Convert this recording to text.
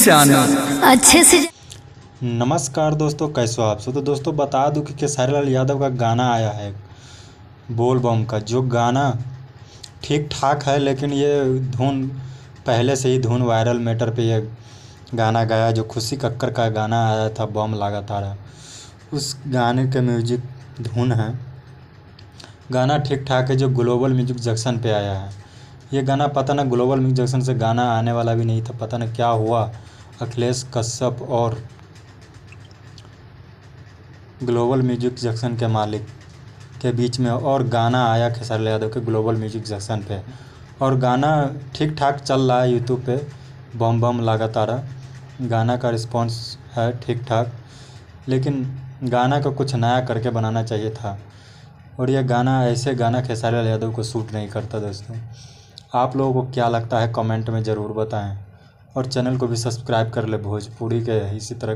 जानो अच्छे से। नमस्कार दोस्तों, कैसे हो आप सब। तो दोस्तों बता दूं कि खेसारी लाल यादव का गाना आया है बोल बम का, जो गाना ठीक ठाक है, लेकिन ये धुन पहले से ही धुन वायरल मैटर पे ये गाना गाया, जो खुशी कक्कर का गाना आया था बम लागा तारा, उस गाने के म्यूजिक धुन है। गाना ठीक ठाक है, जो ग्लोबल म्यूजिक जंक्शन पे आया है। ये गाना पता ना ग्लोबल म्यूजिक जंक्शन से गाना आने वाला भी नहीं था, पता ना क्या हुआ अखिलेश कश्यप और ग्लोबल म्यूजिक जंक्शन के मालिक के बीच में, और गाना आया खेसारी लाल यादव के ग्लोबल म्यूजिक जंक्शन पे, और गाना ठीक ठाक चल रहा है यूट्यूब पे। बम बम लागा तारा गाना का रिस्पांस है ठीक ठाक, लेकिन गाना को कुछ नया करके बनाना चाहिए था, और यह गाना ऐसे गाना खेसारी लाल यादव को सूट नहीं करता। दोस्तों आप लोगों को क्या लगता है कमेंट में ज़रूर बताएं, और चैनल को भी सब्सक्राइब कर ले भोजपुरी के इसी तरह का